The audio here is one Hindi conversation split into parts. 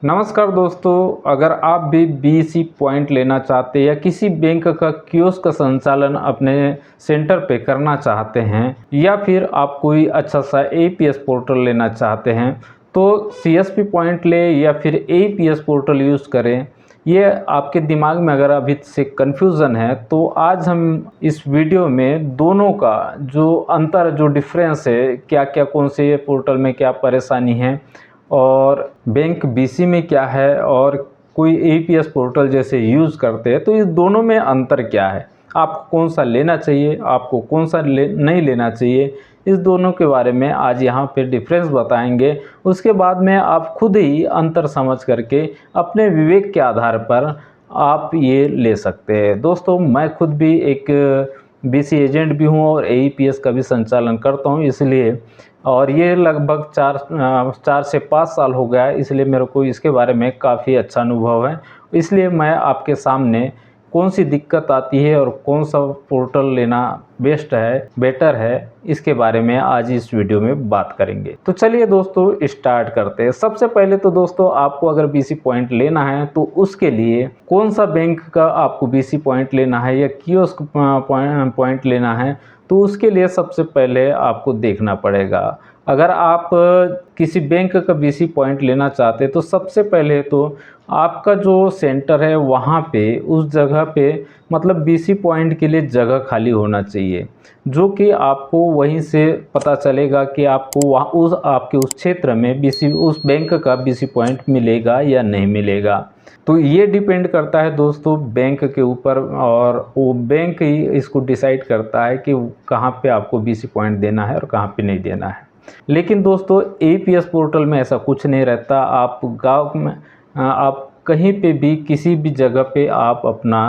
नमस्कार दोस्तों, अगर आप भी बीसी पॉइंट लेना चाहते हैं या किसी बैंक का कियोस्क का संचालन अपने सेंटर पे करना चाहते हैं या फिर आप कोई अच्छा सा एपीएस पोर्टल लेना चाहते हैं तो सीएसपी पॉइंट ले या फिर एपीएस पोर्टल यूज़ करें। ये आपके दिमाग में अगर अभी से कन्फ्यूज़न है तो आज हम इस वीडियो में दोनों का जो अंतर जो डिफरेंस है, क्या क्या कौन से पोर्टल में क्या परेशानी है और बैंक बीसी में क्या है और कोई एपीएस पोर्टल जैसे यूज़ करते हैं तो इस दोनों में अंतर क्या है, आपको कौन सा लेना चाहिए, आपको कौन सा नहीं लेना चाहिए, इस दोनों के बारे में आज यहाँ पे डिफरेंस बताएंगे। उसके बाद में आप खुद ही अंतर समझ करके अपने विवेक के आधार पर आप ये ले सकते हैं। दोस्तों, मैं खुद भी एक बीसी एजेंट भी हूँ और एईपीएस का भी संचालन करता हूँ, इसलिए और ये लगभग 4 से 5 साल हो गया है, इसलिए मेरे को इसके बारे में काफ़ी अच्छा अनुभव है। इसलिए मैं आपके सामने कौन सी दिक्कत आती है और कौन सा पोर्टल लेना बेस्ट है, बेटर है, इसके बारे में आज इस वीडियो में बात करेंगे। तो चलिए दोस्तों स्टार्ट करते हैं। सबसे पहले तो दोस्तों, आपको अगर बीसी पॉइंट लेना है तो उसके लिए कौन सा बैंक का आपको बीसी पॉइंट लेना है या कियोस्क पॉइंट लेना है तो उसके लिए सबसे पहले आपको देखना पड़ेगा। अगर आप किसी बैंक का बीसी पॉइंट लेना चाहते तो सबसे पहले तो आपका जो सेंटर है वहाँ पे उस जगह पे मतलब बीसी पॉइंट के लिए जगह खाली होना चाहिए, जो कि आपको वहीं से पता चलेगा कि आपको वहाँ आपके उस क्षेत्र में बीसी उस बैंक का बीसी पॉइंट मिलेगा या नहीं मिलेगा। तो ये डिपेंड करता है दोस्तों बैंक के ऊपर, और वो बैंक ही इसको डिसाइड करता है कि कहाँ पे आपको बीसी पॉइंट देना है और कहाँ पे नहीं देना है। लेकिन दोस्तों एपीएस पोर्टल में ऐसा कुछ नहीं रहता। आप गांव में आप कहीं पे भी किसी भी जगह पे आप अपना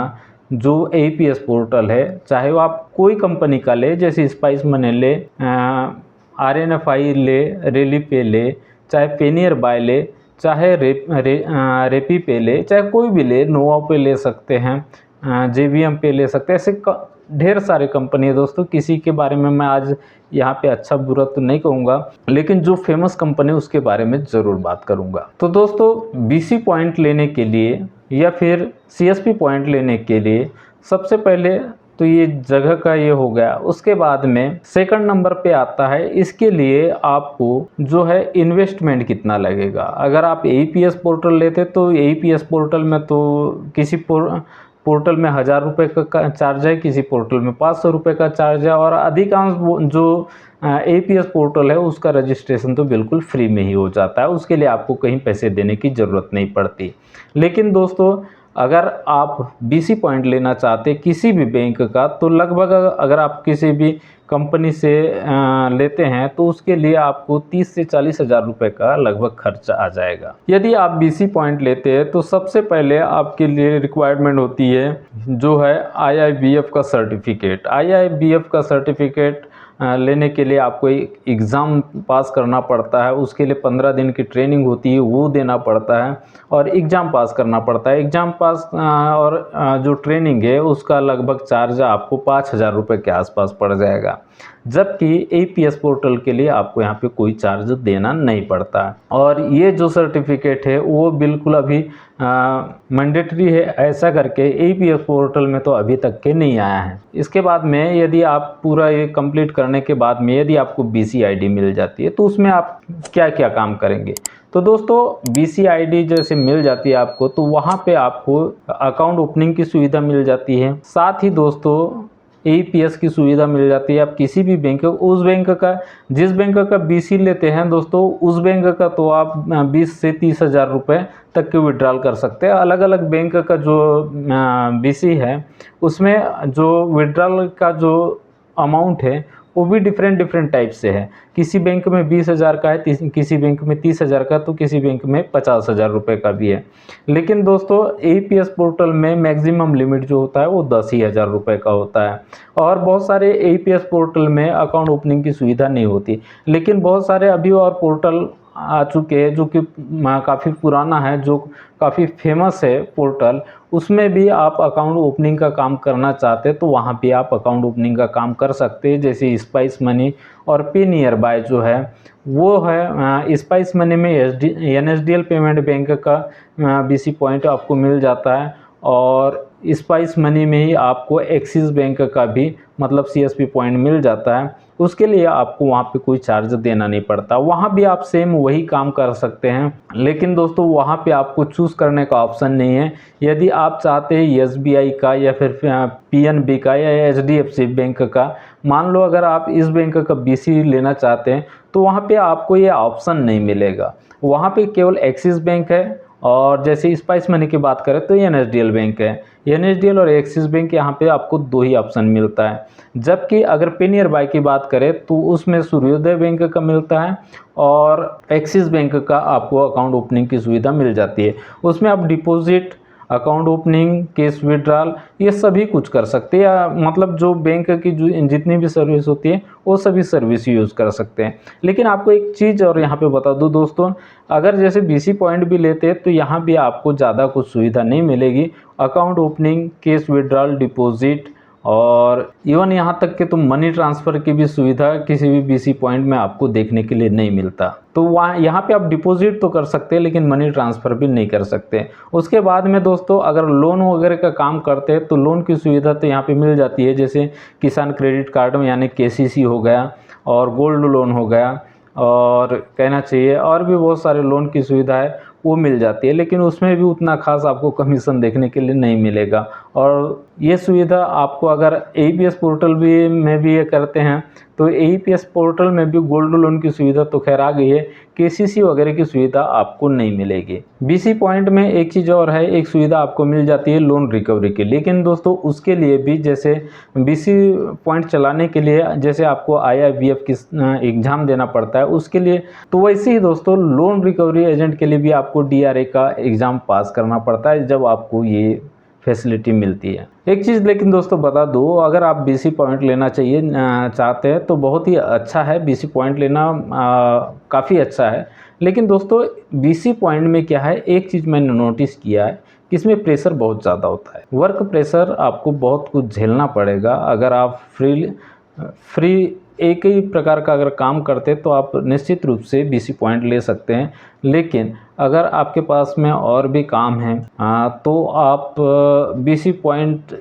जो एपीएस पोर्टल है, चाहे वो आप कोई कंपनी का ले, जैसे स्पाइस मनी ले, आरएनएफआई ले, रेलीपे ले, चाहे पेनियर बाय ले, चाहे रेपी पे ले, चाहे कोई भी ले, नोवा पे ले सकते हैं, जेवीएम पे ले सकते हैं। ऐसे ढेर सारे कंपनी है दोस्तों। किसी के बारे में मैं आज यहाँ पे अच्छा बुरा तो नहीं कहूँगा, लेकिन जो फेमस कंपनी है उसके बारे में ज़रूर बात करूँगा। तो दोस्तों, बीसी पॉइंट लेने के लिए या फिर सीएसपी पॉइंट लेने के लिए सबसे पहले तो ये जगह का ये हो गया। उसके बाद में सेकंड नंबर पे आता है, इसके लिए आपको जो है इन्वेस्टमेंट कितना लगेगा। अगर आप एईपीएस पोर्टल लेते तो एईपीएस पोर्टल में तो किसी पोर्टल में 1000 रुपये का चार्ज है, किसी पोर्टल में 500 रुपये का चार्ज है, और अधिकांश जो एईपीएस पोर्टल है उसका रजिस्ट्रेशन तो बिल्कुल फ्री में ही हो जाता है, उसके लिए आपको कहीं पैसे देने की ज़रूरत नहीं पड़ती। लेकिन दोस्तों, अगर आप बीसी पॉइंट लेना चाहते किसी भी बैंक का तो लगभग अगर आप किसी भी कंपनी से लेते हैं तो उसके लिए आपको 30 से 40 हज़ार रुपये का लगभग खर्च आ जाएगा। यदि आप बीसी पॉइंट लेते हैं तो सबसे पहले आपके लिए रिक्वायरमेंट होती है जो है आईआईबीएफ का सर्टिफिकेट। आईआईबीएफ का सर्टिफिकेट लेने के लिए आपको एक एग्ज़ाम पास करना पड़ता है, उसके लिए 15 दिन की ट्रेनिंग होती है, वो देना पड़ता है और एग्ज़ाम पास करना पड़ता है। एग्ज़ाम पास और जो ट्रेनिंग है उसका लगभग चार्ज आपको 5000 रुपये के आसपास पड़ जाएगा, जबकि एपीएस पोर्टल के लिए आपको यहाँ पे कोई चार्ज देना नहीं पड़ता। और ये जो सर्टिफिकेट है वो बिल्कुल अभी मैंडेटरी है, ऐसा करके एपीएस पोर्टल में तो अभी तक के नहीं आया है। इसके बाद में यदि आप पूरा ये कंप्लीट करने के बाद में यदि आपको बीसी आईडी मिल जाती है तो उसमें आप क्या क्या काम करेंगे। तो दोस्तों, बीसी आईडी जैसे मिल जाती है आपको तो वहाँ पे आपको अकाउंट ओपनिंग की सुविधा मिल जाती है, साथ ही दोस्तों एईपीएस की सुविधा मिल जाती है। आप किसी भी बैंक उस बैंक का जिस बैंक का बीसी लेते हैं दोस्तों, उस बैंक का तो आप 20 से 30 हज़ार रुपये तक के विड्रॉल कर सकते हैं। अलग अलग बैंक का जो बीसी है उसमें जो विड्रॉल का जो अमाउंट है वो भी डिफरेंट टाइप से है। किसी बैंक में 20,000 का है, किसी बैंक में 30,000 का, तो किसी बैंक में 50,000 रुपये का भी है। लेकिन दोस्तों, एईपीएस पोर्टल में मैक्सिमम लिमिट जो होता है वो 10,000 रुपये का होता है। और बहुत सारे एईपीएस पोर्टल में अकाउंट ओपनिंग की सुविधा नहीं होती, लेकिन बहुत सारे अभी और पोर्टल आ चुके हैं, जो कि काफ़ी पुराना है, जो काफ़ी फेमस है पोर्टल, उसमें भी आप अकाउंट ओपनिंग का काम करना चाहते हैं तो वहाँ पे आप अकाउंट ओपनिंग का काम कर सकते हैं। जैसे स्पाइस मनी और पे नियर बाय जो है वो है, स्पाइस मनी में NSDL पेमेंट बैंक का BC पॉइंट आपको मिल जाता है, और स्पाइस मनी में ही आपको एक्सिस बैंक का भी मतलब CSP पॉइंट मिल जाता है। उसके लिए आपको वहाँ पे कोई चार्ज देना नहीं पड़ता, वहाँ भी आप सेम वही काम कर सकते हैं। लेकिन दोस्तों वहाँ पे आपको चूज़ करने का ऑप्शन नहीं है। यदि आप चाहते हैं SBI का या फिर PNB का या HDFC बैंक का, मान लो अगर आप इस बैंक का BC लेना चाहते हैं तो वहाँ पे आपको ये ऑप्शन नहीं मिलेगा। वहाँ पे केवल एक्सिस बैंक है, और जैसे स्पाइस मनी की बात करें तो NSDL बैंक है। NSDL और एक्सिस बैंक यहाँ पे आपको 2 ही ऑप्शन मिलता है। जबकि अगर पे नियर बाय की बात करें तो उसमें सूर्योदय बैंक का मिलता है, और एक्सिस बैंक का आपको अकाउंट ओपनिंग की सुविधा मिल जाती है। उसमें आप deposit, account opening, cash withdrawal, ये सभी कुछ कर सकते हैं, या मतलब जो बैंक की जो जितनी भी सर्विस होती है वो सभी सर्विस यूज़ कर सकते हैं। लेकिन आपको एक चीज़ और यहाँ पे बता दूँ दोस्तों, अगर जैसे BC पॉइंट भी लेते हैं तो यहाँ भी आपको ज़्यादा कुछ सुविधा नहीं मिलेगी। Account opening, cash withdrawal, deposit और इवन यहाँ तक कि तो मनी ट्रांसफ़र की भी सुविधा किसी भी BC पॉइंट में आपको देखने के लिए नहीं मिलता। तो वहाँ यहाँ पे आप डिपॉजिट तो कर सकते हैं लेकिन मनी ट्रांसफ़र भी नहीं कर सकते। उसके बाद में दोस्तों अगर लोन वगैरह का काम करते हैं तो लोन की सुविधा तो यहाँ पे मिल जाती है, जैसे किसान क्रेडिट कार्ड में यानी KCC हो गया, और गोल्ड लोन हो गया, और कहना चाहिए और भी बहुत सारे लोन की सुविधा है वो मिल जाती है। लेकिन उसमें भी उतना खास आपको कमीशन देखने के लिए नहीं मिलेगा। और ये सुविधा आपको अगर AEPS पोर्टल में भी ये करते हैं तो AEPS पोर्टल में भी गोल्ड लोन की सुविधा तो खैर आ गई है, KCC वगैरह की सुविधा आपको नहीं मिलेगी। BC पॉइंट में एक चीज़ और है, एक सुविधा आपको मिल जाती है लोन रिकवरी की। लेकिन दोस्तों उसके लिए भी जैसे BC पॉइंट चलाने के लिए जैसे आपको IIBF की एग्ज़ाम देना पड़ता है उसके लिए, तो वैसे ही दोस्तों लोन रिकवरी एजेंट के लिए भी आपको DRA का एग्ज़ाम पास करना पड़ता है जब आपको ये फैसिलिटी मिलती है। एक चीज़ लेकिन दोस्तों बता दो, अगर आप BC पॉइंट लेना चाहते हैं तो बहुत ही अच्छा है, BC पॉइंट लेना काफ़ी अच्छा है। लेकिन दोस्तों BC पॉइंट में क्या है, एक चीज़ मैंने नोटिस किया है कि इसमें प्रेशर बहुत ज़्यादा होता है, वर्क प्रेशर आपको बहुत कुछ झेलना पड़ेगा। अगर आप फ्री एक ही प्रकार का अगर काम करते तो आप निश्चित रूप से BC पॉइंट ले सकते हैं। लेकिन अगर आपके पास में और भी काम है तो आप BC पॉइंट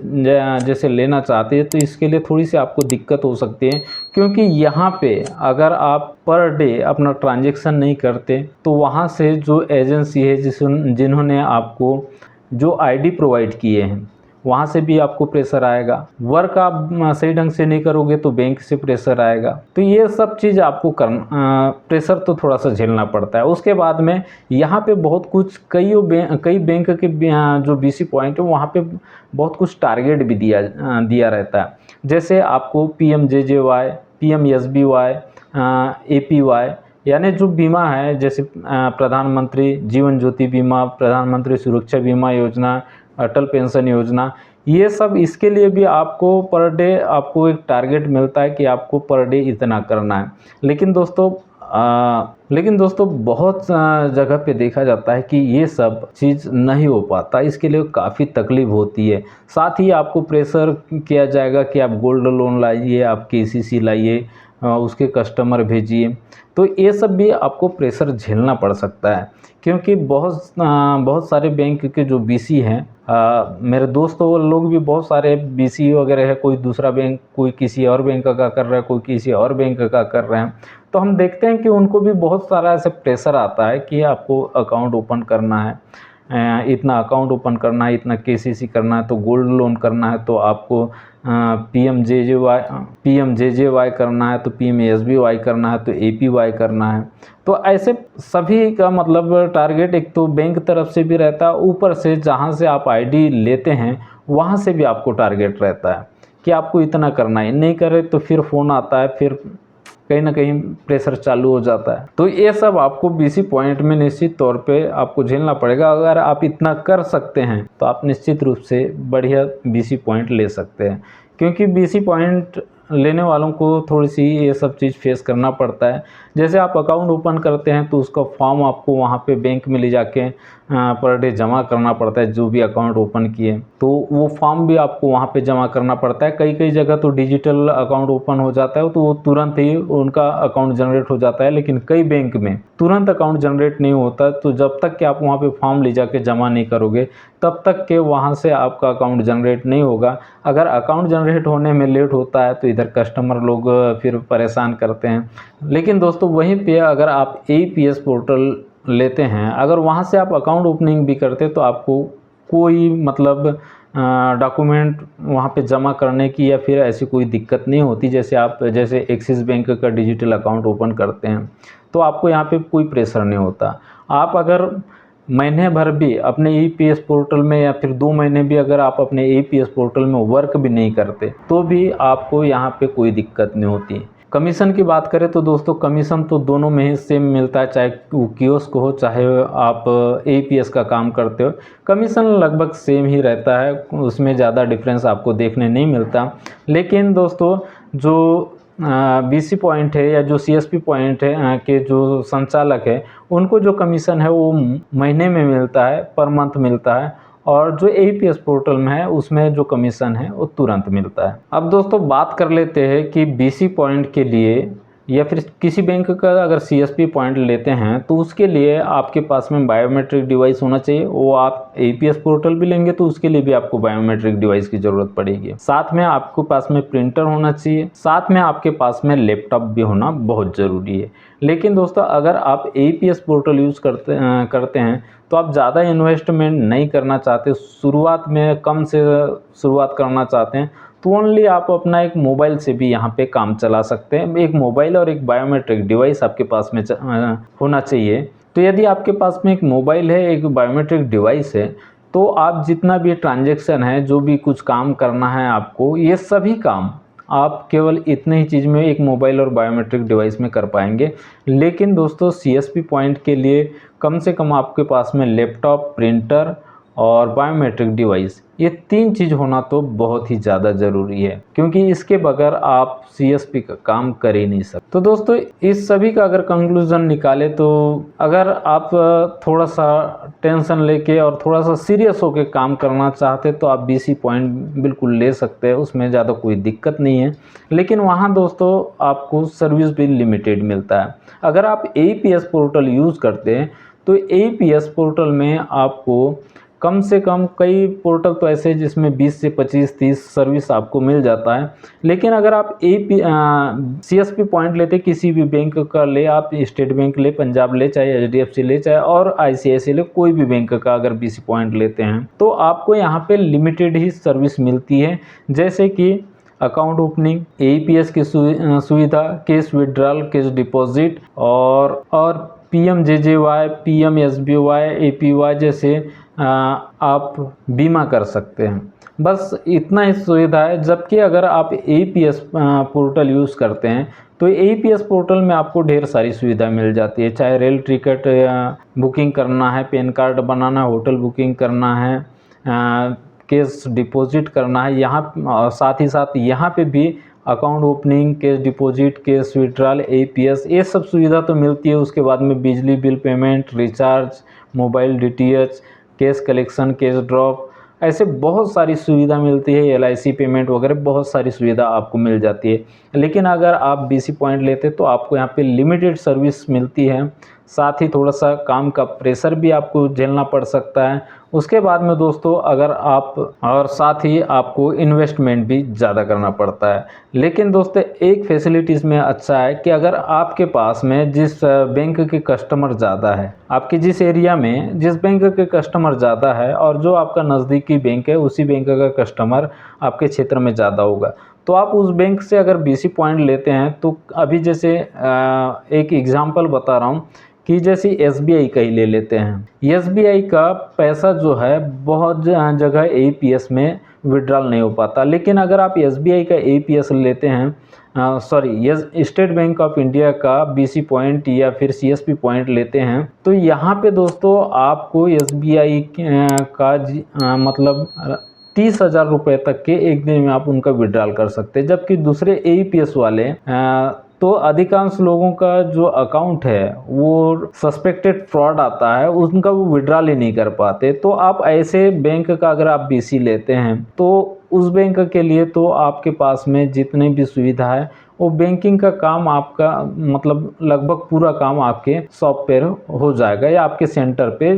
जैसे लेना चाहते हैं तो इसके लिए थोड़ी सी आपको दिक्कत हो सकती है, क्योंकि यहाँ पे अगर आप पर डे अपना ट्रांजैक्शन नहीं करते तो वहाँ से जो एजेंसी है जिन्होंने आपको जो ID प्रोवाइड किए हैं वहाँ से भी आपको प्रेशर आएगा। वर्क आप सही ढंग से नहीं करोगे तो बैंक से प्रेशर आएगा। तो ये सब चीज़ आपको प्रेशर तो थोड़ा सा झेलना पड़ता है। उसके बाद में यहाँ पे बहुत कुछ कई बैंक के जो BC पॉइंट है वहाँ पे बहुत कुछ टारगेट भी दिया रहता है। जैसे आपको PMJJY, PMSBY, APY यानी जो बीमा है, जैसे प्रधानमंत्री जीवन ज्योति बीमा, प्रधानमंत्री सुरक्षा बीमा योजना, अटल पेंशन योजना, ये सब इसके लिए भी आपको पर डे आपको एक टारगेट मिलता है कि आपको पर डे इतना करना है। लेकिन दोस्तों बहुत जगह पे देखा जाता है कि ये सब चीज़ नहीं हो पाता, इसके लिए काफ़ी तकलीफ होती है। साथ ही आपको प्रेशर किया जाएगा कि आप गोल्ड लोन लाइए, आप KCC लाइए, उसके कस्टमर भेजिए। तो ये सब भी आपको प्रेशर झेलना पड़ सकता है, क्योंकि बहुत सारे बैंक के जो BC हैं, मेरे दोस्तों लोग भी बहुत सारे BC वगैरह है, कोई दूसरा बैंक, कोई किसी और बैंक का कर रहा है, कोई किसी और बैंक का कर रहे हैं। तो हम देखते हैं कि उनको भी बहुत सारा ऐसे प्रेशर आता है कि आपको अकाउंट ओपन करना है, इतना अकाउंट ओपन करना है, इतना KCC करना है, तो गोल्ड लोन करना है तो आपको PMJJY करना है, तो PMSBY करना है, तो APY करना है। तो ऐसे सभी का मतलब टारगेट एक तो बैंक तरफ से भी रहता है, ऊपर से जहाँ से आप ID लेते हैं वहाँ से भी आपको टारगेट रहता है कि आपको इतना करना है। नहीं करे तो फिर फ़ोन आता है, फिर कहीं ना कहीं प्रेशर चालू हो जाता है। तो ये सब आपको BC पॉइंट में निश्चित तौर पे आपको झेलना पड़ेगा। अगर आप इतना कर सकते हैं तो आप निश्चित रूप से बढ़िया BC पॉइंट ले सकते हैं, क्योंकि BC पॉइंट लेने वालों को थोड़ी सी ये सब चीज़ फेस करना पड़ता है। जैसे आप अकाउंट ओपन करते हैं तो उसका फॉर्म आपको वहाँ पे बैंक में ले जाके पर डे जमा करना पड़ता है, जो भी अकाउंट ओपन किए तो वो फॉर्म भी आपको वहाँ पे जमा करना पड़ता है। कई कई जगह तो डिजिटल अकाउंट ओपन हो जाता है तो वो तुरंत ही उनका अकाउंट जनरेट हो जाता है, लेकिन कई बैंक में तुरंत अकाउंट जनरेट नहीं होता। तो जब तक कि आप वहाँ पे फॉर्म ले जाके जमा नहीं करोगे तब तक के वहाँ से आपका अकाउंट जनरेट नहीं होगा। अगर अकाउंट जनरेट होने में लेट होता है तो इधर कस्टमर लोग फिर परेशान करते हैं। लेकिन दोस्तों वहीं पे अगर आप APS पोर्टल लेते हैं, अगर वहाँ से आप अकाउंट ओपनिंग भी करते तो आपको कोई मतलब डॉक्यूमेंट वहाँ पे जमा करने की या फिर ऐसी कोई दिक्कत नहीं होती। जैसे एक्सिस बैंक का डिजिटल अकाउंट ओपन करते हैं तो आपको यहाँ पे कोई प्रेशर नहीं होता। आप अगर महीने भर भी अपने APS पोर्टल में या फिर 2 महीने भी अगर आप अपने APS पोर्टल में वर्क भी नहीं करते तो भी आपको यहाँ पे कोई दिक्कत नहीं होती। कमीशन की बात करें तो दोस्तों कमीशन तो दोनों में ही सेम मिलता है, चाहे वो कियोस्क हो चाहे आप APS का काम करते हो, कमीशन लगभग सेम ही रहता है, उसमें ज़्यादा डिफरेंस आपको देखने नहीं मिलता। लेकिन दोस्तों जो BC पॉइंट है या जो CSP पॉइंट है के जो संचालक है उनको जो कमीशन है वो महीने में मिलता है, पर मंथ मिलता है, और जो APS पोर्टल में है उसमें जो कमीशन है वो तुरंत मिलता है। अब दोस्तों बात कर लेते हैं कि BC पॉइंट के लिए या फिर किसी बैंक का अगर CSP पॉइंट लेते हैं तो उसके लिए आपके पास में बायोमेट्रिक डिवाइस होना चाहिए। वो आप APS पोर्टल भी लेंगे तो उसके लिए भी आपको बायोमेट्रिक डिवाइस की ज़रूरत पड़ेगी। साथ में आपको पास में प्रिंटर होना चाहिए, साथ में आपके पास में लैपटॉप भी होना बहुत ज़रूरी है। लेकिन दोस्तों अगर आप APS पोर्टल यूज़ करते हैं तो आप ज़्यादा इन्वेस्टमेंट नहीं करना चाहते, शुरुआत में कम से शुरुआत करना चाहते हैं तो ओनली आप अपना एक मोबाइल से भी यहाँ पे काम चला सकते हैं। एक मोबाइल और एक बायोमेट्रिक डिवाइस आपके पास में होना चाहिए। तो यदि आपके पास में एक मोबाइल है, एक बायोमेट्रिक डिवाइस है, तो आप जितना भी ट्रांजैक्शन है, जो भी कुछ काम करना है आपको, ये सभी काम आप केवल इतने ही चीज़ में एक मोबाइल और बायोमेट्रिक डिवाइस में कर पाएंगे। लेकिन दोस्तों CSP पॉइंट के लिए कम से कम आपके पास में लैपटॉप, प्रिंटर और बायोमेट्रिक डिवाइस, ये 3 चीज़ होना तो बहुत ही ज़्यादा ज़रूरी है, क्योंकि इसके बगैर आप CSP का काम कर ही नहीं सकते। तो दोस्तों इस सभी का अगर कंक्लूज़न निकाले तो अगर आप थोड़ा सा टेंशन लेके और थोड़ा सा सीरियस होकर काम करना चाहते तो आप BC पॉइंट बिल्कुल ले सकते हैं, उसमें ज़्यादा कोई दिक्कत नहीं है। लेकिन वहाँ दोस्तों आपको सर्विस भी लिमिटेड मिलता है। अगर आप APS पोर्टल यूज़ करते हैं तो APS पोर्टल में आपको कम से कम, कई पोर्टल तो ऐसे जिसमें 20 से 25-30 सर्विस आपको मिल जाता है। लेकिन अगर आप CSP पॉइंट लेते किसी भी बैंक का ले, आप स्टेट बैंक ले, पंजाब ले, चाहे HDFC ले, चाहे और ICICI ले, कोई भी बैंक का अगर BC पॉइंट लेते हैं तो आपको यहाँ पे लिमिटेड ही सर्विस मिलती है, जैसे कि अकाउंट ओपनिंग, APS की सुविधा, कैश विड्रॉल, कैश डिपॉजिट और PMJJY, PMSBY, APY जैसे आप बीमा कर सकते हैं। बस इतना ही सुविधा है। जबकि अगर आप APS पोर्टल यूज़ करते हैं तो APS पोर्टल में आपको ढेर सारी सुविधा मिल जाती है, चाहे रेल टिकट बुकिंग करना है, पैन कार्ड बनाना है, होटल बुकिंग करना है, कैश डिपॉजिट करना है, यहाँ साथ ही साथ यहाँ पे भी account opening, cash deposit, cash withdrawal, APS, ये सब सुविधा तो मिलती है। उसके बाद में बिजली bill payment, recharge, mobile DTH, cash collection, cash drop, ऐसे बहुत सारी सुविधा मिलती है। LIC पेमेंट वगैरह बहुत सारी सुविधा आपको मिल जाती है। लेकिन अगर आप BC पॉइंट लेते तो आपको यहाँ पे लिमिटेड सर्विस मिलती है, साथ ही थोड़ा सा काम का प्रेशर भी आपको झेलना पड़ सकता है। उसके बाद में दोस्तों अगर आप, और साथ ही आपको इन्वेस्टमेंट भी ज़्यादा करना पड़ता है। लेकिन दोस्तों एक फैसिलिटीज़ में अच्छा है कि अगर आपके पास में जिस बैंक के कस्टमर ज़्यादा है, आपके जिस एरिया में जिस बैंक के कस्टमर ज़्यादा है और जो आपका नज़दीकी बैंक है उसी बैंक का कस्टमर आपके क्षेत्र में ज़्यादा होगा, तो आप उस बैंक से अगर BC पॉइंट लेते हैं तो अभी जैसे एक एग्जांपल बता रहा हूँ कि जैसे SBI का ही ले लेते हैं। SBI का पैसा जो है बहुत जगह APS में विड्रॉल नहीं हो पाता। लेकिन अगर आप SBI का APS लेते हैं, स्टेट बैंक ऑफ इंडिया का BC पॉइंट या फिर CSP पॉइंट लेते हैं, तो यहाँ पे दोस्तों आपको SBI का मतलब 30,000 रुपये तक के एक दिन में आप उनका विड्रॉल कर सकते हैं। जबकि दूसरे AEPS वाले तो अधिकांश लोगों का जो अकाउंट है वो सस्पेक्टेड फ्रॉड आता है, उनका वो विड्रॉल ही नहीं कर पाते। तो आप ऐसे बैंक का अगर आप BC लेते हैं तो उस बैंक के लिए तो आपके पास में जितनी भी सुविधा है वो बैंकिंग का काम आपका मतलब लगभग पूरा काम आपके शॉप पर हो जाएगा या आपके सेंटर पे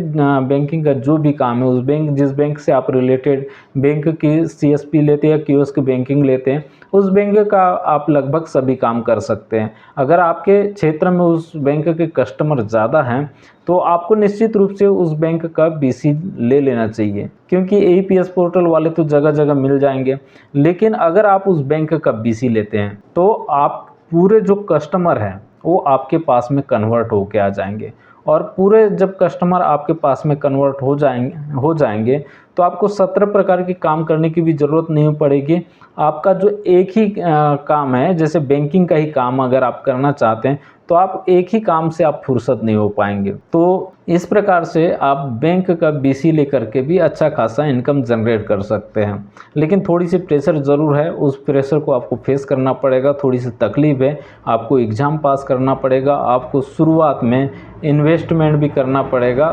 बैंकिंग का जो भी काम है उस बैंक जिस बैंक से आप रिलेटेड बैंक की CSP लेते हैं या कियोस्क बैंकिंग लेते हैं उस बैंक का आप लगभग सभी काम कर सकते हैं। अगर आपके क्षेत्र में उस बैंक के कस्टमर ज़्यादा हैं तो आपको निश्चित रूप से उस बैंक का BC ले लेना चाहिए, क्योंकि AEPS पोर्टल वाले तो जगह जगह मिल जाएंगे। लेकिन अगर आप उस बैंक का BC लेते हैं तो आप पूरे जो कस्टमर हैं वो आपके पास में कन्वर्ट होके आ जाएंगे, और पूरे जब कस्टमर आपके पास में कन्वर्ट हो जाएंगे तो आपको 17 प्रकार के काम करने की भी ज़रूरत नहीं पड़ेगी। आपका जो एक ही काम है, जैसे बैंकिंग का ही काम अगर आप करना चाहते हैं तो आप एक ही काम से आप फुर्सत नहीं हो पाएंगे। तो इस प्रकार से आप बैंक का BC लेकर के भी अच्छा खासा इनकम जनरेट कर सकते हैं। लेकिन थोड़ी सी प्रेशर ज़रूर है, उस प्रेशर को आपको फेस करना पड़ेगा, थोड़ी सी तकलीफ़ है, आपको एग्ज़ाम पास करना पड़ेगा, आपको शुरुआत में इन्वेस्टमेंट भी करना पड़ेगा।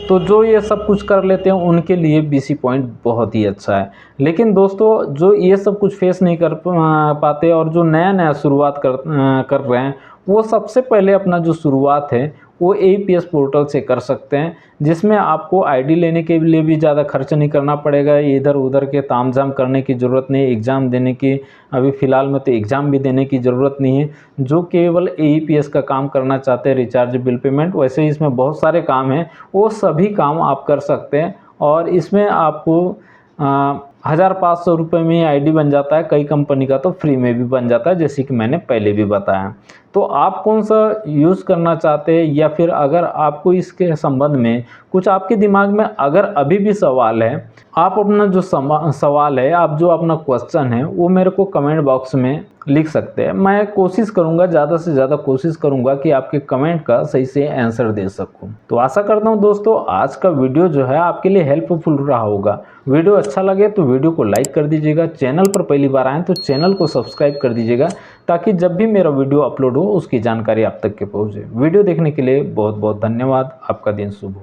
तो जो ये सब कुछ कर लेते हैं उनके लिए BC पॉइंट बहुत ही अच्छा है। लेकिन दोस्तों जो ये सब कुछ फेस नहीं कर पाते और जो नया शुरुआत कर रहे हैं वो सबसे पहले अपना जो शुरुआत है वो AEPS पोर्टल से कर सकते हैं, जिसमें आपको ID लेने के लिए भी ज़्यादा खर्च नहीं करना पड़ेगा, इधर उधर के तामझाम करने की ज़रूरत नहीं है, एग्ज़ाम देने की अभी फ़िलहाल में तो एग्ज़ाम भी देने की ज़रूरत नहीं है। जो केवल AEPS का काम करना चाहते हैं, रिचार्ज बिल पेमेंट, वैसे ही इसमें बहुत सारे काम हैं, वो सभी काम आप कर सकते हैं। और इसमें आपको 1500 रुपये में ID बन जाता है, कई कंपनी का तो फ्री में भी बन जाता है, जैसे कि मैंने पहले भी बताया। तो आप कौन सा यूज़ करना चाहते हैं, या फिर अगर आपको इसके संबंध में कुछ आपके दिमाग में अगर अभी भी सवाल है, आप अपना जो सवाल है, आप जो अपना क्वेश्चन है वो मेरे को कमेंट बॉक्स में लिख सकते हैं। मैं कोशिश करूंगा, ज़्यादा से ज़्यादा कोशिश करूंगा कि आपके कमेंट का सही से आंसर दे सकूं। तो आशा करता हूं दोस्तों आज का वीडियो जो है आपके लिए हेल्पफुल रहा होगा। वीडियो अच्छा लगे तो वीडियो को लाइक कर दीजिएगा, चैनल पर पहली बार आएँ तो चैनल को सब्सक्राइब कर दीजिएगा, ताकि जब भी मेरा वीडियो अपलोड हो उसकी जानकारी आप तक के पहुँचे। वीडियो देखने के लिए बहुत बहुत धन्यवाद। आपका दिन शुभ हो।